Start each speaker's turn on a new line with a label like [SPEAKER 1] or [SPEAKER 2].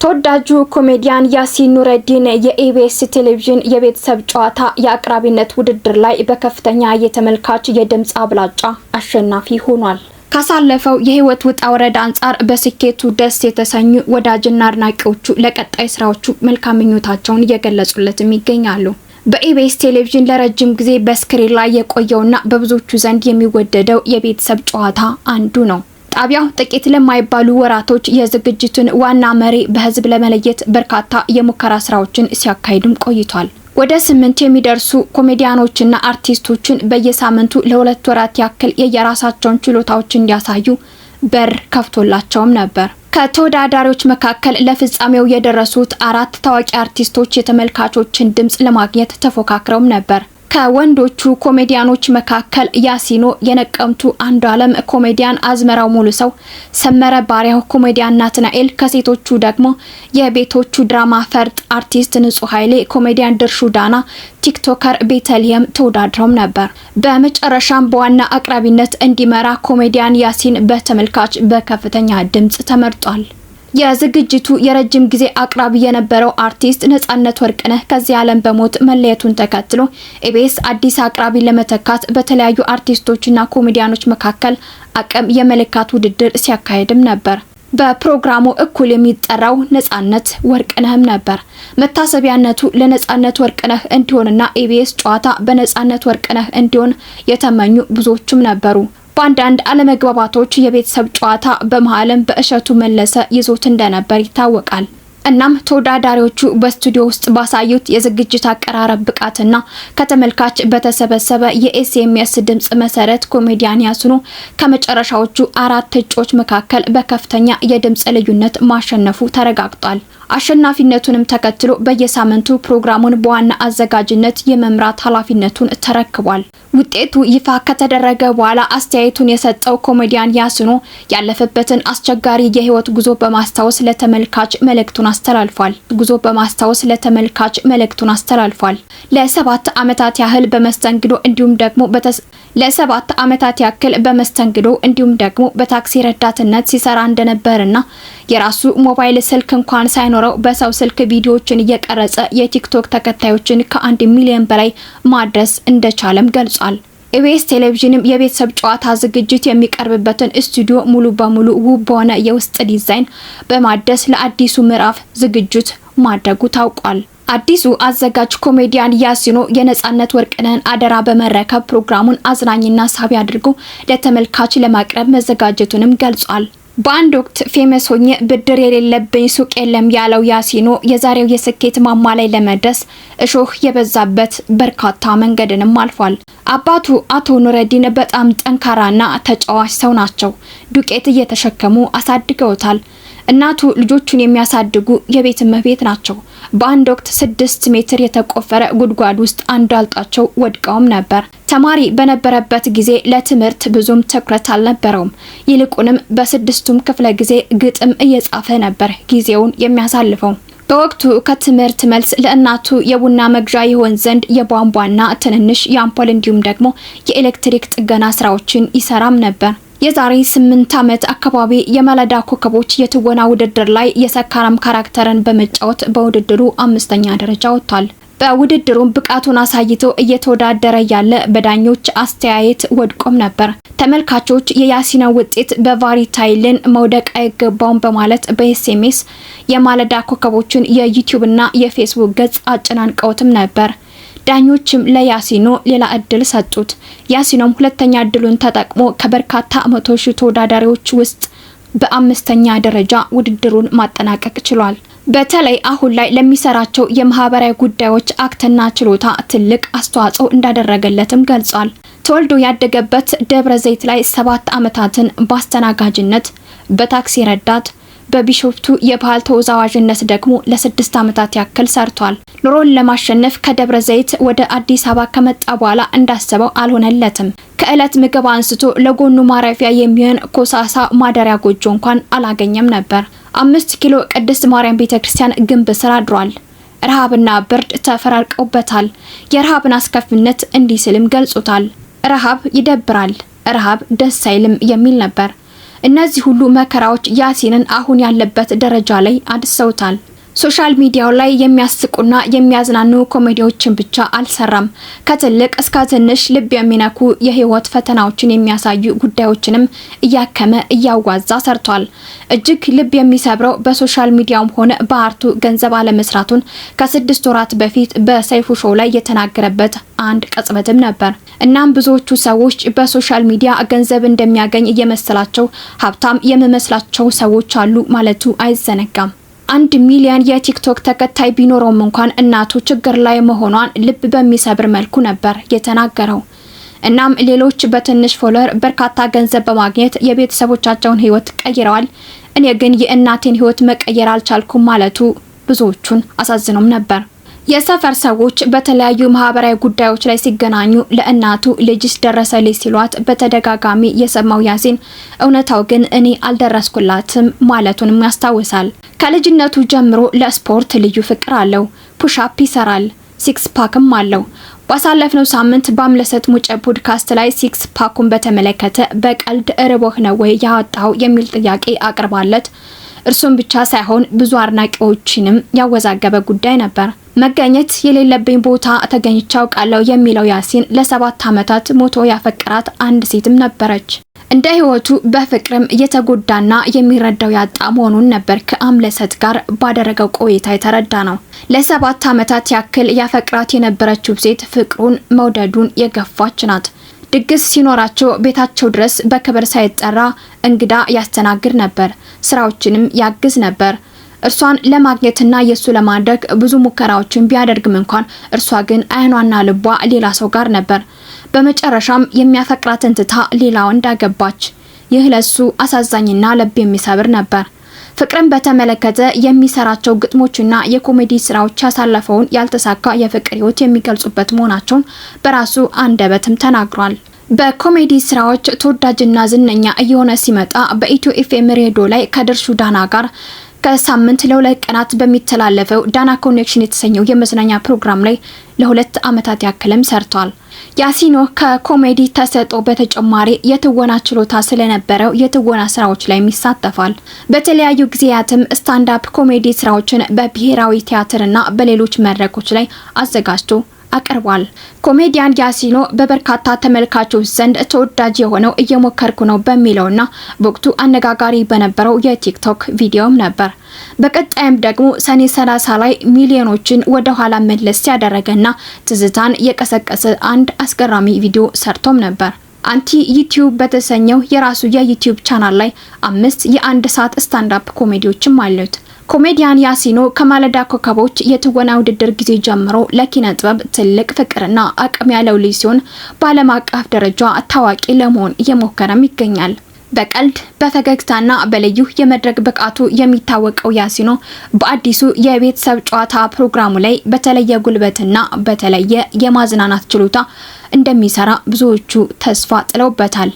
[SPEAKER 1] ተወዳጁ ኮሜዲያን ያሲን ኑረዲን የኢቢኤስ ቴሌቪዥን የቤተሰብ ጨዋታ የአቅራቢነት ውድድር ላይ በከፍተኛ የተመልካች የድምጽ አብላጫ አሸናፊ ሆኗል። ካሳለፈው የህይወት ውጣ ወረድ አንጻር በስኬቱ ደስ የተሰኙ ወዳጅና አድናቂዎቹ ለቀጣይ ስራዎቹ መልካም ምኞታቸውን እየገለጹለትም ይገኛሉ። በኢቢኤስ ቴሌቪዥን ለረጅም ጊዜ በስክሪን ላይ የቆየውና በብዙዎቹ ዘንድ የሚወደደው የቤተሰብ ጨዋታ አንዱ ነው። ጣቢያው ጥቂት ለማይባሉ ወራቶች የዝግጅቱን ዋና መሪ በህዝብ ለመለየት በርካታ የሙከራ ስራዎችን ሲያካሂድም ቆይቷል። ወደ 8 የሚደርሱ ኮሜዲያኖችና አርቲስቶችን በየሳምንቱ ለ2 ወራት ያክል የየራሳቸውን ችሎታዎች እንዲያሳዩ በር ከፍቶላቸውም ነበር። ከተወዳዳሪዎች መካከል ለፍጻሜው የደረሱት 4 ታዋቂ አርቲስቶች የተመልካቾችን ድምጽ ለማግኘት ተፎካክረውም ነበር። ከወንዶቹ ኮሜዲያኖች መካከል ያሲኖ የነቀምቱ አንዱዓለም ኮሜዲያን አዝመራው ሙሉሰው፣ ሰመረ ባሪያው ኮሜዲያን ናትናኤል፣ ከሴቶቹ ደግሞ የቤቶቹ ድራማ ፈርጥ አርቲስት ንጹህ ኃይሌ፣ ኮሜዲያን ድርሹ ዳና፣ ቲክቶከር ቤተልሔም ተወዳድረው ነበር። በመጨረሻም በዋና አቅራቢነት እንዲመራ ኮሜዲያን ያሲን በተመልካች በከፍተኛ ድምጽ ተመርጧል። የዝግጅቱ የረጅም ጊዜ አቅራቢ የነበረው አርቲስት ነጻነት ወርቅነህ ከዚህ ዓለም በሞት መለየቱን ተከትሎ ኢቢኤስ አዲስ አቅራቢ ለመተካት በተለያዩ አርቲስቶችና ኮሜዲያኖች መካከል አቅም የመለካት ውድድር ሲያካሂድም ነበር። በፕሮግራሙ እኩል የሚጠራው ነጻነት ወርቅነህም ነበር። መታሰቢያነቱ ለነጻነት ወርቅነህ እንዲሆንና ኢቢኤስ ጨዋታ በነጻነት ወርቅነህ እንዲሆን የተመኙ ብዙዎችም ነበሩ። በአንዳንድ አለመግባባቶች የቤተሰብ ጨዋታ በመሃልም በእሸቱ መለሰ ይዞት እንደነበር ይታወቃል። እናም ተወዳዳሪዎቹ በስቱዲዮ ውስጥ ባሳዩት የዝግጅት አቀራረብ ብቃትና ከተመልካች በተሰበሰበ የኤስኤምኤስ ድምጽ መሰረት ኮሜዲያን ያሲኖ ከመጨረሻዎቹ 4 እጩዎች መካከል በከፍተኛ የድምጽ ልዩነት ማሸነፉ ተረጋግጧል። አሸናፊነቱንም ተከትሎ በየሳምንቱ ፕሮግራሙን በዋና አዘጋጅነት የመምራት ኃላፊነቱን ተረክቧል። ውጤቱ ይፋ ከተደረገ በኋላ አስተያየቱን የሰጠው ኮሜዲያን ያሲኖ ያለፈበትን አስቸጋሪ የህይወት ጉዞ በማስታወስ ለተመልካች መልእክቱን አስተላልፏል። ለ7 ዓመታት ያህል በመስተንግዶ እንዲሁም ደግሞ በታክሲ ረዳትነት ሲሰራ እንደነበርና የራሱ ሞባይል ስልክ እንኳን ሳይኖረው በሰው ስልክ ቪዲዮዎችን እየቀረጸ የቲክቶክ ተከታዮችን ከ1 ሚሊዮን በላይ ማድረስ እንደቻለም ገልጿል። ኢቢኤስ ቴሌቪዥንም የቤተሰብ ጨዋታ ዝግጅት የሚቀርብበትን ስቱዲዮ ሙሉ በሙሉ ውብ በሆነ የውስጥ ዲዛይን በማደስ ለአዲሱ ምዕራፍ ዝግጅት ማድረጉ ታውቋል። አዲሱ አዘጋጅ ኮሜዲያን ያሲኖ የነጻነት ወርቅነህን አደራ በመረከብ ፕሮግራሙን አዝናኝና ሳቢ አድርጎ ለተመልካች ለማቅረብ መዘጋጀቱንም ገልጿል። በአንድ ወቅት ፌመስ ሆኜ ብድር የሌለብኝ ሱቅ የለም ያለው ያሲኖ የዛሬው የስኬት ማማ ላይ ለመድረስ እሾህ የበዛበት በርካታ መንገድንም አልፏል። አባቱ አቶ ኑረዲን በጣም ጠንካራና ተጫዋች ሰው ናቸው። ዱቄት እየተሸከሙ አሳድገውታል። እናቱ ልጆቹን የሚያሳድጉ የቤት እመቤት ናቸው። በአንድ ወቅት 6 ሜትር የተቆፈረ ጉድጓድ ውስጥ አንዳልጣቸው ወድቀውም ነበር። ተማሪ በነበረበት ጊዜ ለትምህርት ብዙም ትኩረት አልነበረውም። ይልቁንም በ6ቱም ክፍለ ጊዜ ግጥም እየጻፈ ነበር ጊዜውን የሚያሳልፈው። በወቅቱ ከትምህርት መልስ ለእናቱ የቡና መግዣ ይሆን ዘንድ የቧንቧና ትንንሽ የአምፖል እንዲሁም ደግሞ የኤሌክትሪክ ጥገና ስራዎችን ይሰራም ነበር። የዛሬ 8 ዓመት አካባቢ የማለዳ ኮከቦች የትወና ውድድር ላይ የሰካራም ካራክተርን በመጫወት በውድድሩ 5ኛ ደረጃ ወጥቷል። በውድድሩም ብቃቱን አሳይቶ እየተወዳደረ ያለ በዳኞች አስተያየት ወድቆም ነበር። ተመልካቾች የያሲኖ ውጤት በቫሪታይልን መውደቅ አይገባውም በማለት በኤስኤምኤስ የማለዳ ኮከቦችን የዩቲዩብና የፌስቡክ ገጽ አጨናንቀውትም ነበር። ዳኞችም ለያሲኖ ሌላ እድል ሰጡት። ያሲኖም 2ኛ እድሉን ተጠቅሞ ከበርካታ 100 ሺህ ተወዳዳሪዎች ውስጥ በ5ኛ ደረጃ ውድድሩን ማጠናቀቅ ችሏል። በተለይ አሁን ላይ ለሚሰራቸው የማህበራዊ ጉዳዮች አክትና ችሎታ ትልቅ አስተዋጽኦ እንዳደረገለትም ገልጿል። ተወልዶ ያደገበት ደብረ ዘይት ላይ 7 ዓመታትን በአስተናጋጅነት፣ በታክሲ ረዳት፣ በቢሾፍቱ የባህል ተወዛዋዥነት ደግሞ ለ6 ዓመታት ያክል ሰርቷል። ኑሮን ለማሸነፍ ከደብረ ዘይት ወደ አዲስ አበባ ከመጣ በኋላ እንዳሰበው አልሆነለትም። ከእለት ምግብ አንስቶ ለጎኑ ማረፊያ የሚሆን ኮሳሳ ማደሪያ ጎጆ እንኳን አላገኘም ነበር። 5 ኪሎ ቅድስት ማርያም ቤተክርስቲያን ግንብ ስር አድሯል። ረሃብና ብርድ ተፈራርቀውበታል። የረሃብን አስከፊነት እንዲህ ሲልም ገልጾታል። ረሃብ ይደብራል፣ ረሃብ ደስ አይልም የሚል ነበር። እነዚህ ሁሉ መከራዎች ያሲንን አሁን ያለበት ደረጃ ላይ አድርሰውታል። ሶሻል ሚዲያው ላይ የሚያስቁና የሚያዝናኑ ኮሜዲዎችን ብቻ አልሰራም። ከትልቅ እስከ ትንሽ ልብ የሚነኩ የህይወት ፈተናዎችን የሚያሳዩ ጉዳዮችንም እያከመ እያዋዛ ሰርቷል። እጅግ ልብ የሚሰብረው በሶሻል ሚዲያውም ሆነ በአርቱ ገንዘብ አለመስራቱን ከ6 ወራት በፊት በሰይፉ ሾው ላይ የተናገረበት አንድ ቅጽበትም ነበር። እናም ብዙዎቹ ሰዎች በሶሻል ሚዲያ ገንዘብ እንደሚያገኝ እየመሰላቸው ሀብታም የሚመስላቸው ሰዎች አሉ ማለቱ አይዘነጋም። 1 ሚሊዮን የቲክቶክ ተከታይ ቢኖረውም እንኳን እናቱ ችግር ላይ መሆኗን ልብ በሚሰብር መልኩ ነበር የተናገረው። እናም ሌሎች በትንሽ ፎሎወር በርካታ ገንዘብ በማግኘት የቤተሰቦቻቸውን ህይወት ቀይረዋል፣ እኔ ግን የእናቴን ህይወት መቀየር አልቻልኩም ማለቱ ብዙዎቹን አሳዝኖም ነበር። የሰፈር ሰዎች በተለያዩ ማህበራዊ ጉዳዮች ላይ ሲገናኙ ለእናቱ ልጅስ ደረሰልኝ ሲሏት በተደጋጋሚ የሰማው ያሲን እውነታው ግን እኔ አልደረስኩላትም ማለቱንም ያስታውሳል። ከልጅነቱ ጀምሮ ለስፖርት ልዩ ፍቅር አለው። ፑሽአፕ ይሰራል፣ ሲክስ ፓክም አለው። ባሳለፍነው ሳምንት በአምለሰት ሙጬ ፖድካስት ላይ ሲክስ ፓኩን በተመለከተ በቀልድ እርቦህ ነው ወይ ያወጣው የሚል ጥያቄ አቅርባለት እርሱም ብቻ ሳይሆን ብዙ አድናቂዎችንም ያወዛገበ ጉዳይ ነበር። መገኘት የሌለብኝ ቦታ ተገኝቼ አውቃለሁ የሚለው ያሲን ለ7 ዓመታት ሞቶ ያፈቀራት አንድ ሴትም ነበረች። እንደ ህይወቱ በፍቅርም እየተጎዳና የሚረዳው ያጣ መሆኑን ነበር ከአምለሰት ጋር ባደረገው ቆይታ የተረዳ ነው። ለ7 ዓመታት ያክል ያፈቅራት የነበረችው ሴት ፍቅሩን መውደዱን የገፋች ናት። ድግስ ሲኖራቸው ቤታቸው ድረስ በክብር ሳይጠራ እንግዳ ያስተናግድ ነበር። ስራዎችንም ያግዝ ነበር። እርሷን ለማግኘትና የሱ ለማድረግ ብዙ ሙከራዎችን ቢያደርግም እንኳን እርሷ ግን አይኗና ልቧ ሌላ ሰው ጋር ነበር። በመጨረሻም የሚያፈቅራትን ትታ ሌላ ወንድ አገባች። ይህ ለሱ አሳዛኝና ልብ የሚሰብር ነበር። ፍቅርን በተመለከተ የሚሰራቸው ግጥሞችና የኮሜዲ ስራዎች ያሳለፈውን ያልተሳካ የፍቅር ህይወት የሚገልጹበት መሆናቸውን በራሱ አንደበትም ተናግሯል። በኮሜዲ ስራዎች ተወዳጅና ዝነኛ እየሆነ ሲመጣ በኢትዮ ኤፍኤም ሬዲዮ ላይ ከድርሹ ዳና ጋር ከሳምንት ለ2 ቀናት በሚተላለፈው ዳና ኮኔክሽን የተሰኘው የመዝናኛ ፕሮግራም ላይ ለ2 ዓመታት ያክልም ሰርቷል። ያሲኖ ከኮሜዲ ተሰጥኦ በተጨማሪ የትወና ችሎታ ስለነበረው የትወና ስራዎች ላይ ይሳተፋል። በተለያዩ ጊዜያትም ስታንድ አፕ ኮሜዲ ስራዎችን በብሔራዊ ቲያትርና በሌሎች መድረኮች ላይ አዘጋጅቶ አቀርቧል። ኮሜዲያን ያሲኖ በበርካታ ተመልካቾች ዘንድ ተወዳጅ የሆነው እየሞከርኩ ነው በሚለውና በወቅቱ አነጋጋሪ በነበረው የቲክቶክ ቪዲዮም ነበር። በቀጣይም ደግሞ ሰኔ 30 ላይ ሚሊዮኖችን ወደ ኋላ መለስ ያደረገና ትዝታን የቀሰቀሰ አንድ አስገራሚ ቪዲዮ ሰርቶም ነበር። አንቲ ዩቲዩብ በተሰኘው የራሱ የዩቲዩብ ቻናል ላይ 5 የ1 ሰዓት ስታንድ አፕ ኮሜዲዎችም አሉት። ኮሜዲያን ያሲኖ ከማለዳ ኮከቦች የትወና ውድድር ጊዜ ጀምሮ ለኪነ ጥበብ ትልቅ ፍቅርና አቅም ያለው ልጅ ሲሆን በዓለም አቀፍ ደረጃ ታዋቂ ለመሆን እየሞከረም ይገኛል። በቀልድ በፈገግታና በልዩ የመድረክ ብቃቱ የሚታወቀው ያሲኖ በአዲሱ የቤተሰብ ጨዋታ ፕሮግራሙ ላይ በተለየ ጉልበትና በተለየ የማዝናናት ችሎታ እንደሚሰራ ብዙዎቹ ተስፋ ጥለውበታል።